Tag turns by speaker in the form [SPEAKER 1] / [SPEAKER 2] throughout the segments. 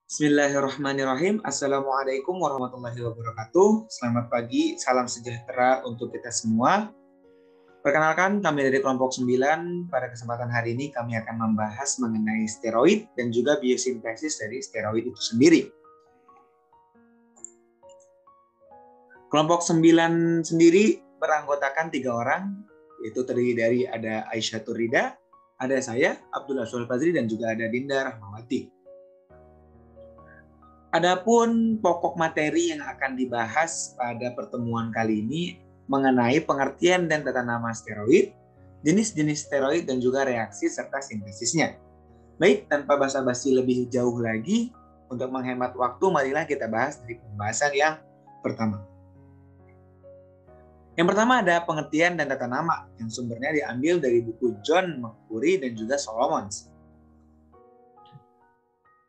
[SPEAKER 1] Bismillahirrahmanirrahim. Assalamualaikum warahmatullahi wabarakatuh. Selamat pagi, salam sejahtera untuk kita semua. Perkenalkan, kami dari kelompok 9. Pada kesempatan hari ini kami akan membahas mengenai steroid dan juga biosintesis dari steroid itu sendiri. Kelompok 9 sendiri beranggotakan 3 orang, yaitu terdiri dari ada Aisyah Turida, ada saya, Abdullah Syul Fazri, dan juga ada Dinda Rahmawati. Adapun pokok materi yang akan dibahas pada pertemuan kali ini mengenai pengertian dan tata nama steroid, jenis-jenis steroid dan juga reaksi serta sintesisnya. Baik, tanpa basa-basi lebih jauh lagi, untuk menghemat waktu, marilah kita bahas dari pembahasan yang pertama. Yang pertama ada pengertian dan tata nama yang sumbernya diambil dari buku John McCurry dan juga Solomons.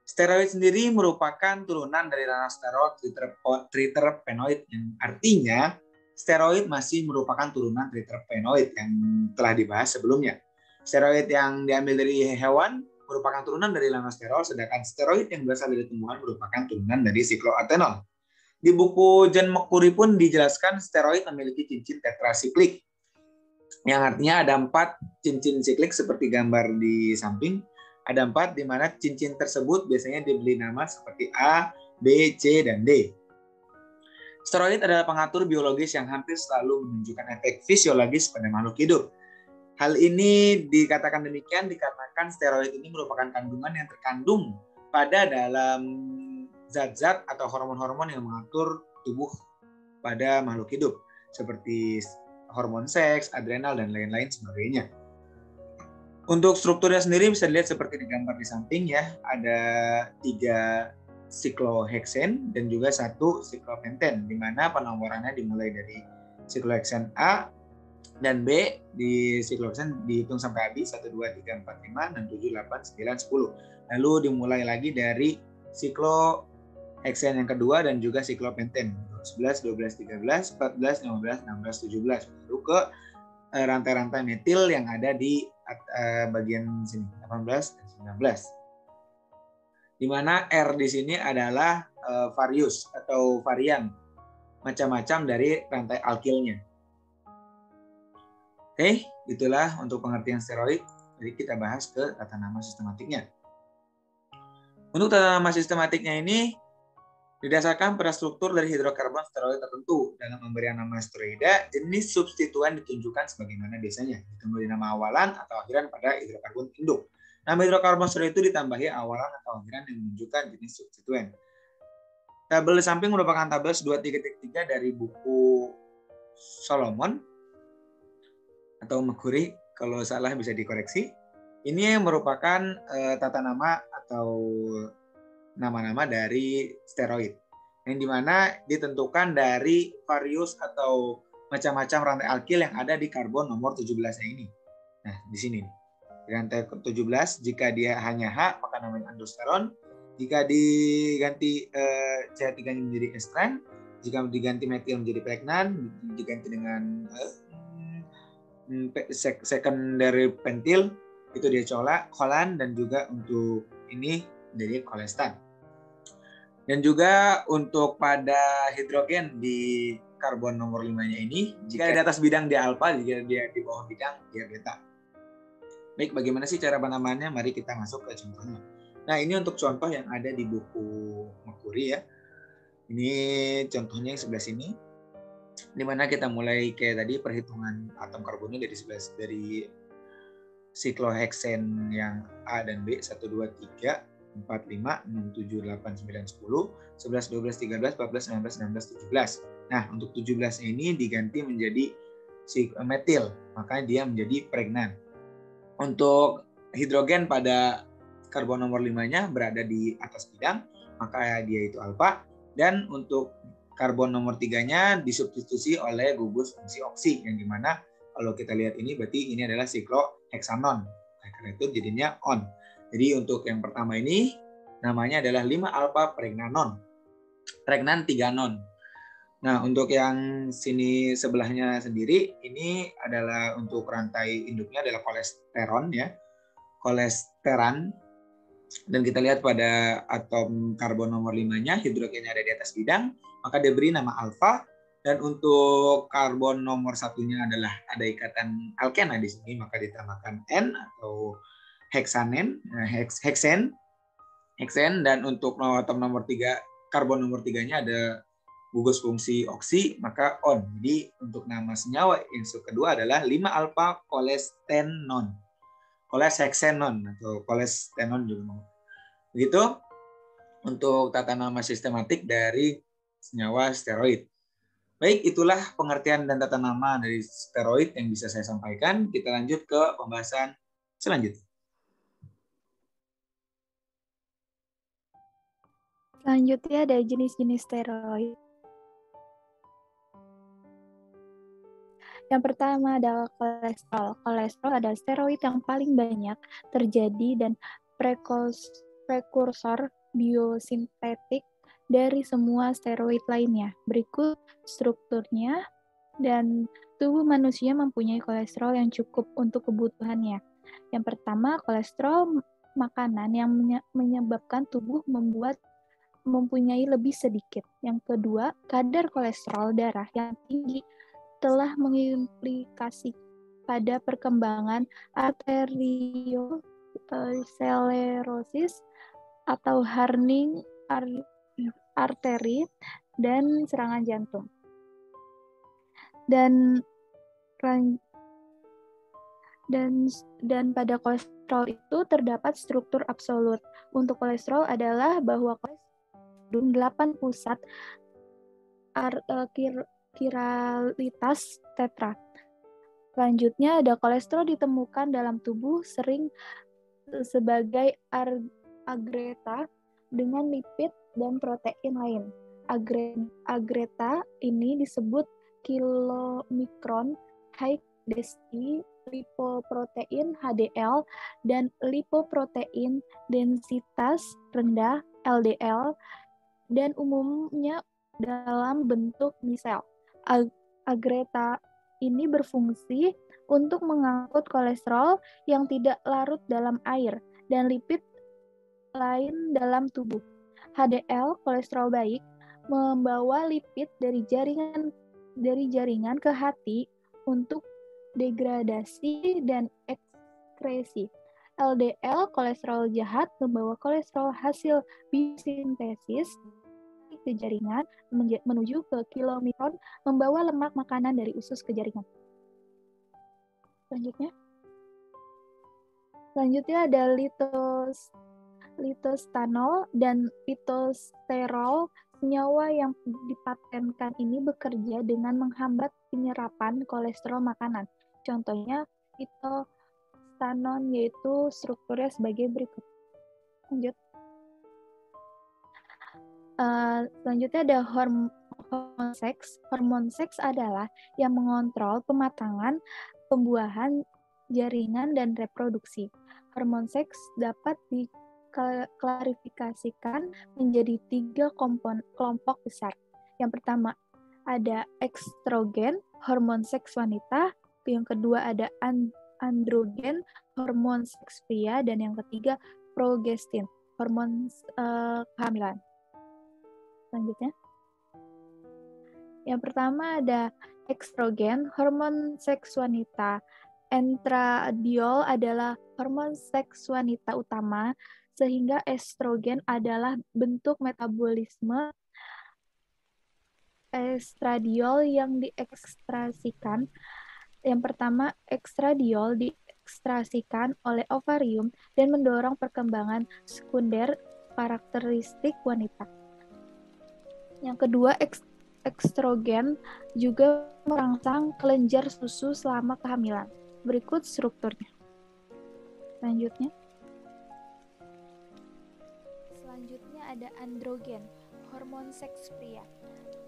[SPEAKER 1] Steroid sendiri merupakan turunan dari larnosterol triterpenoid, yang artinya steroid masih merupakan turunan triterpenoid yang telah dibahas sebelumnya. Steroid yang diambil dari hewan merupakan turunan dari larnosterol, sedangkan steroid yang berasal dari tumbuhan merupakan turunan dari sikloatenol. Di buku John McCurry pun dijelaskan steroid memiliki cincin tetrasiklik, yang artinya ada 4 cincin siklik seperti gambar di samping. Ada 4 di mana cincin tersebut biasanya diberi nama seperti A, B, C, dan D. Steroid adalah pengatur biologis yang hampir selalu menunjukkan efek fisiologis pada makhluk hidup. Hal ini dikatakan demikian dikarenakan steroid ini merupakan kandungan yang terkandung pada dalam zat-zat atau hormon-hormon yang mengatur tubuh pada makhluk hidup, seperti hormon seks, adrenal, dan lain-lain sebagainya. Untuk strukturnya sendiri bisa dilihat seperti di gambar di samping ya, ada 3 sikloheksen dan juga 1 siklopenten, di mana penomorannya dimulai dari sikloheksen A dan B. Di sikloheksen dihitung sampai habis 1, 2, 3, 4, 5, 6, 7, 8, 9, 10. Lalu dimulai lagi dari sikloheksen yang kedua dan juga siklopenten 11, 12, 13, 14, 15, 16, 17. Lalu ke rantai-rantai metil yang ada di bagian sini 18 dan 19. Di mana R di sini adalah varius atau varian, macam-macam dari rantai alkilnya. Oke, itulah untuk pengertian steroid. Jadi kita bahas ke tata nama sistematiknya. Untuk tata nama sistematiknya ini didasarkan pada struktur dari hidrokarbon steroid tertentu. Dalam pemberian nama steroida, jenis substituen ditunjukkan sebagaimana biasanya, ditambah nama awalan atau akhiran pada hidrokarbon induk. Nama hidrokarbon steroid itu ditambahi awalan atau akhiran yang menunjukkan jenis substituen. Tabel di samping merupakan tabel 2.3 dari buku Solomon atau McCurry, kalau salah bisa dikoreksi. Ini merupakan tata nama atau nama-nama dari steroid, yang dimana ditentukan dari varius atau macam-macam rantai alkil yang ada di karbon nomor 17 ini. Nah, di sini di rantai 17, jika dia hanya H maka namanya aldosteron. Jika diganti CH3 menjadi estran, jika diganti metil menjadi pregnan, diganti dengan secondary pentil itu dia kolan, dan juga untuk ini jadi kolestan. Dan juga untuk pada hidrogen di karbon nomor 5-nya ini, jika di atas bidang dia alfa, jika dia di bawah bidang dia beta. Baik, bagaimana sih cara penamaannya? Mari kita masuk ke contohnya. Nah, ini untuk contoh yang ada di buku McCurry ya. Ini contohnya yang sebelah sini, di mana kita mulai kayak tadi perhitungan atom karbonnya dari sikloheksen yang A dan B, 1, 2, 3, 4, 5, 6, 7, 8, 9, 10, 11, 12, 13, 14, 15, 16, 17. Nah, untuk 17 ini diganti menjadi metil, makanya dia menjadi pregnan. Untuk hidrogen pada karbon nomor 5-nya berada di atas bidang, maka dia itu alfa. Dan untuk karbon nomor 3-nya disubstitusi oleh gugus fungsi oksi, yang dimana kalau kita lihat ini berarti ini adalah sikloheksanon. Nah, karena itu jadinya on. Jadi untuk yang pertama ini namanya adalah 5 alfa pregnanon. Pregnan 3 non. Nah, untuk yang sini sebelahnya sendiri ini adalah untuk rantai induknya adalah kolesteron ya. Kolesteran. Dan kita lihat pada atom karbon nomor 5-nya, hidrogennya ada di atas bidang, maka dia beri nama alfa. Dan untuk karbon nomor 1-nya adalah ada ikatan alkena di sini, maka ditambahkan N atau heksanen, heksen. Dan untuk atom nomor 3, karbon nomor 3-nya ada gugus fungsi oksi, maka on. Jadi untuk nama senyawa yang kedua adalah 5 alfa kolestenon. Kolesheksenon atau kolestenon juga. Begitu untuk tata nama sistematik dari senyawa steroid. Baik, itulah pengertian dan tata nama dari steroid yang bisa saya sampaikan. Kita lanjut ke pembahasan selanjutnya.
[SPEAKER 2] Selanjutnya ada jenis-jenis steroid. Yang pertama adalah kolesterol. Kolesterol adalah steroid yang paling banyak terjadi dan prekursor biosintetik dari semua steroid lainnya. Berikut strukturnya, dan tubuh manusia mempunyai kolesterol yang cukup untuk kebutuhannya. Yang pertama, kolesterol makanan yang menyebabkan tubuh mempunyai lebih sedikit. Yang kedua, kadar kolesterol darah yang tinggi telah mengimplikasi pada perkembangan arteriosklerosis atau hardening arteri dan serangan jantung. Dan pada kolesterol itu terdapat struktur absolut. Untuk kolesterol adalah bahwa kolesterol 8 pusat kiralitas tetra. Selanjutnya ada kolesterol ditemukan dalam tubuh sering sebagai agreta dengan lipid dan protein lain. Agreta ini disebut kilomikron high density lipoprotein HDL dan lipoprotein densitas rendah LDL, dan umumnya dalam bentuk misel. Agreta ini berfungsi untuk mengangkut kolesterol yang tidak larut dalam air dan lipid lain dalam tubuh. HDL, kolesterol baik, membawa lipid dari jaringan ke hati untuk degradasi dan ekskresi. LDL, kolesterol jahat, membawa kolesterol hasil biosintesis ke jaringan menuju ke kilomikron, membawa lemak makanan dari usus ke jaringan. Selanjutnya ada litostanol dan pitosterol. Senyawa yang dipatenkan ini bekerja dengan menghambat penyerapan kolesterol makanan. Contohnya litostanol, yaitu strukturnya sebagai berikut. Lanjut. Selanjutnya ada hormon seks. Hormon seks adalah yang mengontrol pematangan, pembuahan, jaringan, dan reproduksi. Hormon seks dapat diklarifikasikan menjadi 3 kelompok besar. Yang pertama ada estrogen, hormon seks wanita. Yang kedua ada androgen, hormon seks pria. Dan yang ketiga progestin, hormon kehamilan. Selanjutnya, yang pertama ada estrogen, hormon seks wanita. Estradiol adalah hormon seks wanita utama, sehingga estrogen adalah bentuk metabolisme estradiol yang diekstrasikan. Yang pertama, estradiol diekstrasikan oleh ovarium dan mendorong perkembangan sekunder karakteristik wanita. Yang kedua, estrogen juga merangsang kelenjar susu selama kehamilan. Berikut strukturnya. Selanjutnya ada androgen, hormon seks pria.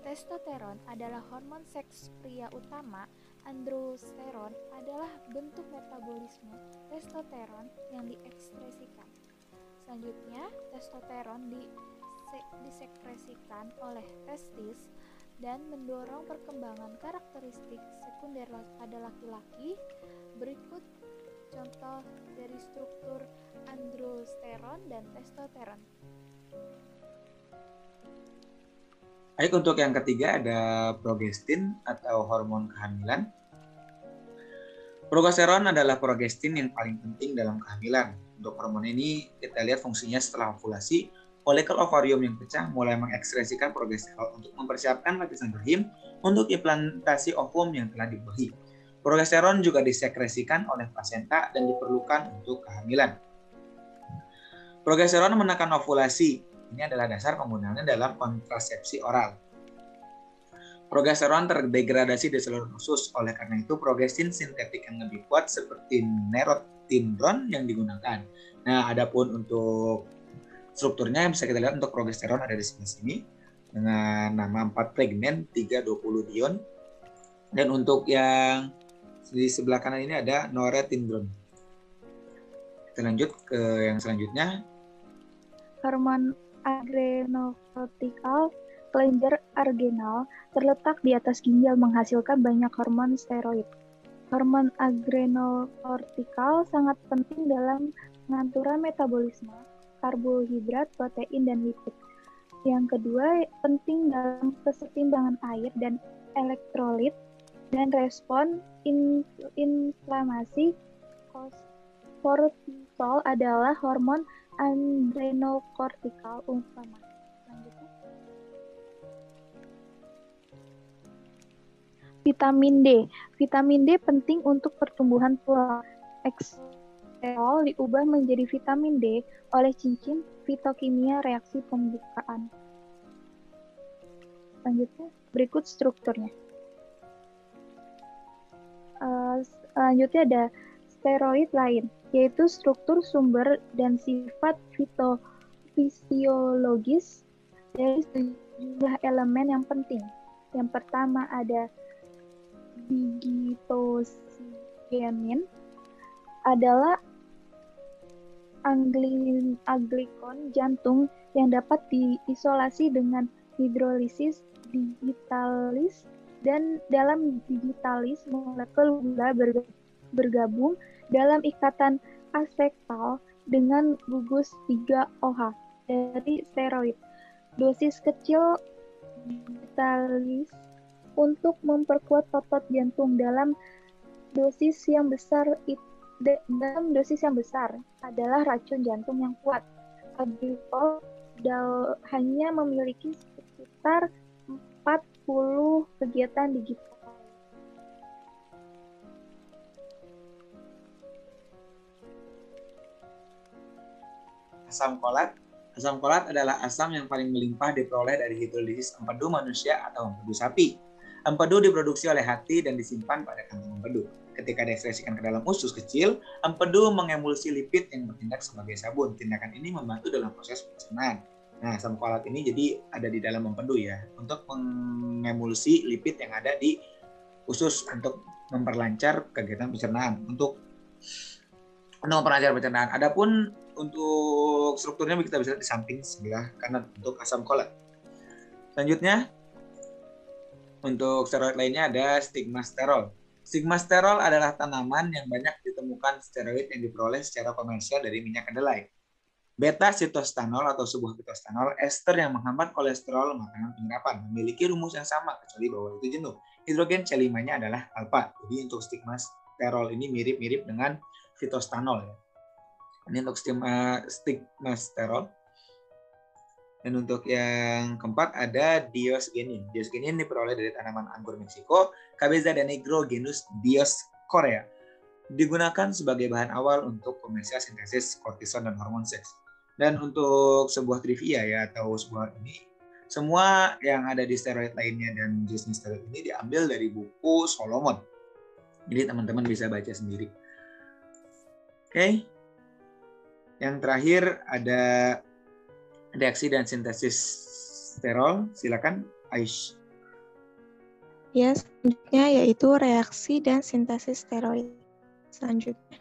[SPEAKER 2] Testosteron adalah hormon seks pria utama. Androsteron adalah bentuk metabolisme testosteron yang diekspresikan. Selanjutnya, testosteron disekresikan oleh testis dan mendorong perkembangan karakteristik sekunder pada laki-laki. Berikut contoh dari struktur androsteron dan testosteron.
[SPEAKER 1] Baik, untuk yang ketiga ada progestin atau hormon kehamilan. Progesteron adalah progestin yang paling penting dalam kehamilan. Untuk hormon ini kita lihat fungsinya setelah ovulasi, folikel ovarium yang pecah mulai mengekskresikan progesteron untuk mempersiapkan lapisan rahim untuk implantasi ovum yang telah dibuahi. Progesteron juga disekresikan oleh plasenta dan diperlukan untuk kehamilan. Progesteron menekan ovulasi. Ini adalah dasar penggunaannya dalam kontrasepsi oral. Progesteron terdegradasi di seluruh usus, oleh karena itu progestin sintetik yang lebih kuat seperti nerotindron yang digunakan. Nah, adapun untuk strukturnya bisa kita lihat untuk progesteron ada di sebelah sini dengan nama 4 pregnen 3,20 dion. Dan untuk yang di sebelah kanan ini ada norepinephrine. Kita lanjut ke yang selanjutnya.
[SPEAKER 2] Hormon adrenocortical kelenjar adrenal terletak di atas ginjal menghasilkan banyak hormon steroid. Hormon adrenocortical sangat penting dalam pengaturan metabolisme, karbohidrat, protein, dan lipid. Yang kedua, penting dalam kesetimbangan air dan elektrolit dan respon inflamasi. Kortisol adalah hormon adrenocortical utama. Selanjutnya. Vitamin D. Vitamin D penting untuk pertumbuhan tulang. Eksterol diubah menjadi vitamin D oleh cincin fitokimia reaksi pembukaan. Selanjutnya, berikut strukturnya. Selanjutnya ada steroid lain, yaitu struktur sumber dan sifat fisiologis dari sejumlah elemen yang penting. Yang pertama ada digitogenin, adalah anglikon jantung yang dapat diisolasi dengan hidrolisis digitalis, dan dalam digitalis molekul gula bergabung dalam ikatan asektal dengan gugus 3-OH dari steroid. Dosis kecil digitalis untuk memperkuat otot jantung dalam dosis yang besar adalah racun jantung yang kuat. Agripol hanya memiliki sekitar 40 kegiatan digital.
[SPEAKER 1] Asam kolat. Asam kolat adalah asam yang paling melimpah diperoleh dari hidrolisis empedu manusia atau empedu sapi. Empedu diproduksi oleh hati dan disimpan pada kantong empedu. Ketika diekspresikan ke dalam usus kecil, empedu mengemulsi lipid yang bertindak sebagai sabun. Tindakan ini membantu dalam proses pencernaan. Nah, asam kolat ini jadi ada di dalam empedu ya, untuk mengemulsi lipid yang ada di usus untuk memperlancar kegiatan pencernaan. Untuk memperlancar pencernaan. Adapun untuk strukturnya kita bisa lihat di samping sebelah kanan untuk asam kolat. Selanjutnya, untuk steroid lainnya ada stigmasterol. Stigmasterol adalah tanaman yang banyak ditemukan steroid yang diperoleh secara komersial dari minyak kedelai. Beta-sitostanol atau sebuah pitostanol, ester yang menghambat kolesterol makanan penyerapan, memiliki rumus yang sama kecuali bahwa itu jenuh. Hidrogen C5-nya adalah alfa. Jadi untuk stigmasterol ini mirip-mirip dengan pitostanol ya. Ini untuk stigmasterol. Dan untuk yang keempat ada diosgenin. Diosgenin diperoleh dari tanaman anggur Meksiko, Cabeza Negro genus Dioscorea. Digunakan sebagai bahan awal untuk komersial sintesis kortison dan hormon seks. Dan untuk sebuah trivia ya, atau sebuah ini, semua yang ada di steroid lainnya dan jenis steroid ini diambil dari buku Solomon. Jadi teman-teman bisa baca sendiri. Oke. Yang terakhir ada reaksi dan sintesis sterol. Silakan, Aish.
[SPEAKER 3] Ya, selanjutnya yaitu reaksi dan sintesis steroid. Selanjutnya.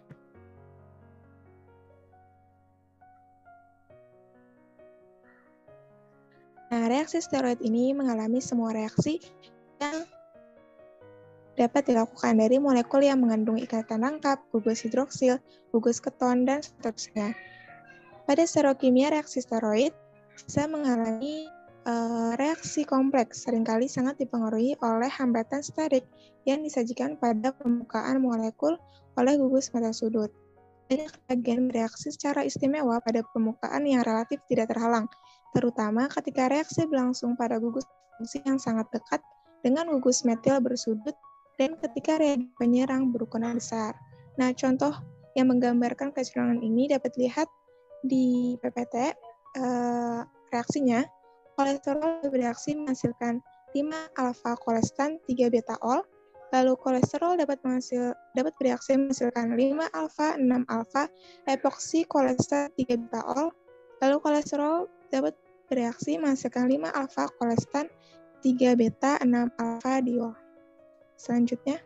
[SPEAKER 3] Nah, reaksi steroid ini mengalami semua reaksi yang dapat dilakukan dari molekul yang mengandung ikatan rangkap, gugus hidroksil, gugus keton, dan seterusnya. Pada sterokimia, reaksi steroid bisa mengalami reaksi kompleks, seringkali sangat dipengaruhi oleh hambatan sterik yang disajikan pada permukaan molekul oleh gugus mata sudut. Banyak reagen bereaksi secara istimewa pada permukaan yang relatif tidak terhalang, terutama ketika reaksi berlangsung pada gugus fungsi yang sangat dekat dengan gugus metil bersudut dan ketika reagen penyerang berukuran besar. Nah, contoh yang menggambarkan kecenderungan ini dapat dilihat di PPT. Reaksinya, kolesterol bereaksi menghasilkan 5-alfa kolestan 3-beta-ol, lalu kolesterol dapat bereaksi menghasilkan 5-alfa 6-alfa epoksi kolestan 3-beta-ol, lalu kolesterol dapat bereaksi menghasilkan 5-alfa kolestan 3-beta 6-alfa diol. Selanjutnya,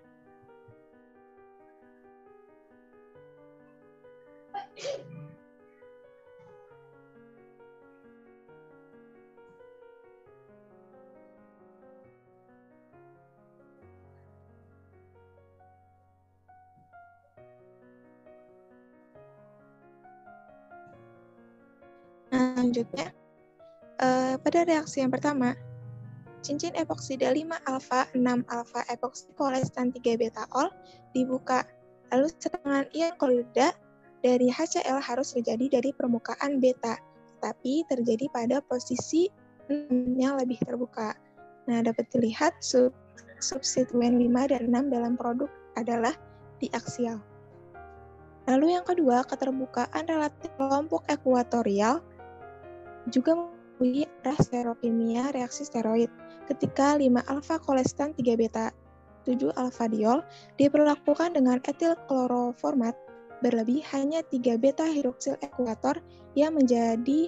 [SPEAKER 3] pada reaksi yang pertama, cincin epoksida 5-alfa 6-alfa epoksi kolestan 3-beta-ol dibuka, lalu serangan ion klorida dari HCl harus terjadi dari permukaan beta, tetapi terjadi pada posisi yang lebih terbuka. Nah, dapat dilihat substituen 5 dan 6 dalam produk adalah diaksial. Lalu yang kedua, keterbukaan relatif kelompok ekuatorial juga memiliki sterokimia reaksi steroid. Ketika 5-alfa kolestan 3-beta 7-alfa diol diperlakukan dengan etil kloroformat berlebih, hanya 3-beta hidroksil ekuator yang menjadi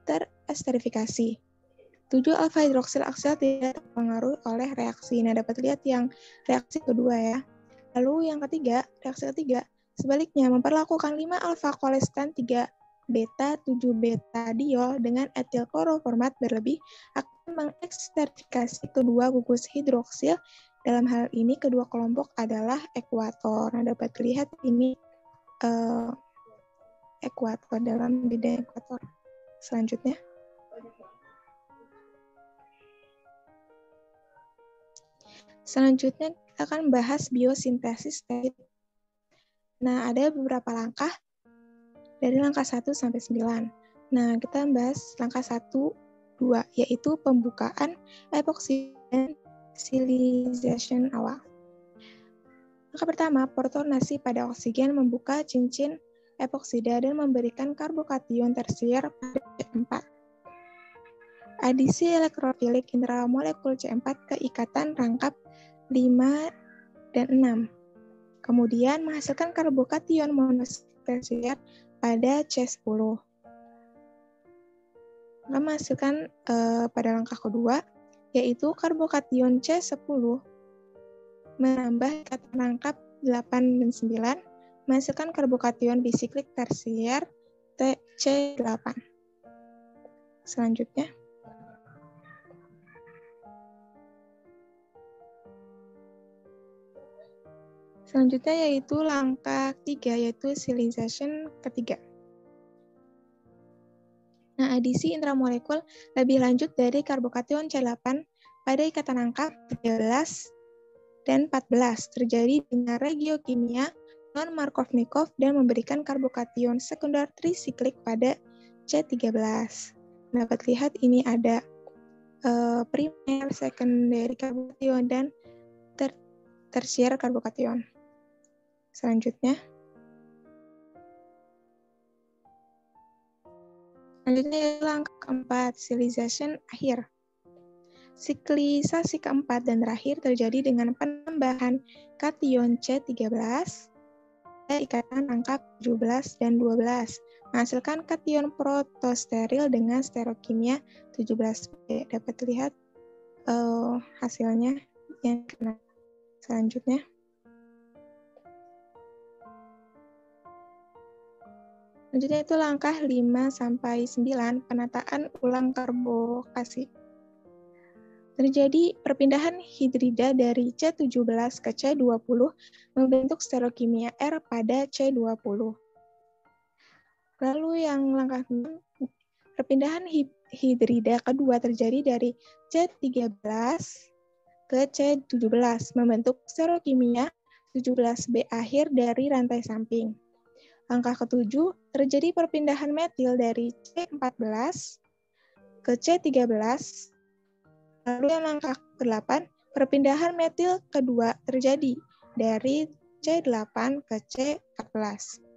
[SPEAKER 3] teresterifikasi. 7-alfa hidroksil aksial tidak terpengaruh oleh reaksi. Nah, dapat lihat yang reaksi kedua ya. Lalu yang ketiga, reaksi ketiga, sebaliknya memperlakukan 5-alfa kolestan 3-beta 7-beta diol dengan etil kloroformat berlebih akan mengeksterifikasi kedua gugus hidroksil. Dalam hal ini kedua kelompok adalah ekuator. Nah, dapat dilihat ini ekuator dalam bidang ekuator. Selanjutnya, kita akan bahas biosintesis steroid. Nah, ada beberapa langkah dari langkah 1 sampai 9. Nah, kita bahas langkah 1, 2, yaitu pembukaan epoksi dan silization awal. Langkah pertama, protonasi pada oksigen membuka cincin epoksida dan memberikan karbokation tersier pada C4. Adisi elektrofilik intramolekul C4 ke ikatan rangkap 5 dan 6. Kemudian menghasilkan karbokation monosid tersier pada C10. Menghasilkan pada langkah kedua, yaitu karbokation C10 menambah ikatan rangkap 8 dan 9, menghasilkan karbokation bisiklik tersier C8. Selanjutnya, yaitu langkah 3, yaitu silization ketiga. Nah, adisi intramolekul lebih lanjut dari karbokation C8 pada ikatan rangkap 13 dan 14 terjadi dengan regiokimia non-Markovnikov dan memberikan karbokation sekunder trisiklik pada C13. Dapat lihat ini ada primer, secondary karbokation, dan tersier karbokation. Selanjutnya langkah keempat, silization akhir. Siklisasi keempat dan terakhir terjadi dengan penambahan kation C13 pada ikatan rangkap 17 dan 12, menghasilkan kation protosteril dengan sterokimia 17. Dapat lihat hasilnya yang kena. Selanjutnya, itu langkah 5 sampai 9, penataan ulang karbokasi. Terjadi perpindahan hidrida dari C17 ke C20 membentuk sterokimia R pada C20. Lalu yang langkah 6, perpindahan hidrida kedua terjadi dari C13 ke C17 membentuk sterokimia 17B akhir dari rantai samping. Langkah ke-7, terjadi perpindahan metil dari C14 ke C13. Lalu yang langkah ke-8, perpindahan metil kedua terjadi dari C8 ke C14.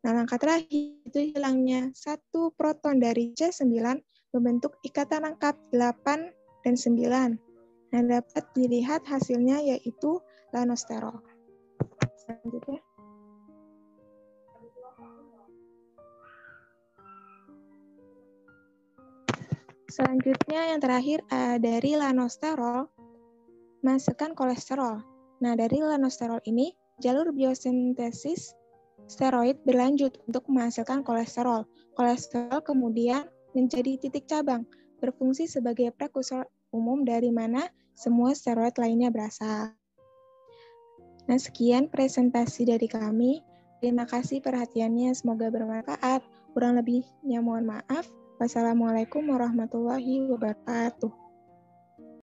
[SPEAKER 3] Nah, langkah terakhir itu hilangnya satu proton dari C9 membentuk ikatan lengkap 8 dan 9. Nah, dapat dilihat hasilnya yaitu lanosterol. Selanjutnya. Selanjutnya yang terakhir dari lanosterol menghasilkan kolesterol. Nah, dari lanosterol ini jalur biosintesis steroid berlanjut untuk menghasilkan kolesterol. Kolesterol kemudian menjadi titik cabang, berfungsi sebagai prekursor umum dari mana semua steroid lainnya berasal. Nah, sekian presentasi dari kami. Terima kasih perhatiannya, semoga bermanfaat. Kurang lebihnya mohon maaf. Wassalamualaikum warahmatullahi wabarakatuh.